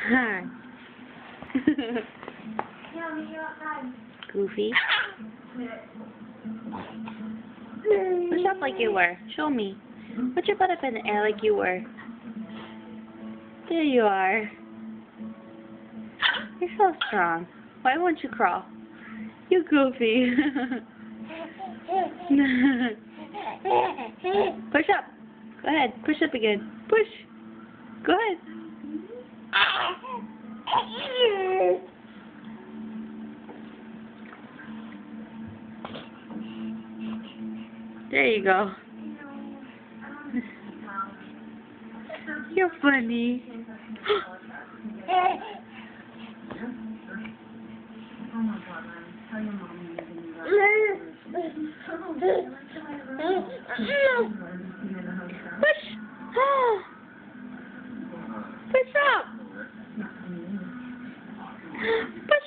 Hi. Goofy. Push up like you were. Show me. Put your butt up in the air like you were. There you are. You're so strong. Why won't you crawl? You goofy. Push up. Go ahead. Push up again. Push. Go ahead. There you go. You're funny. Push. Push up. Push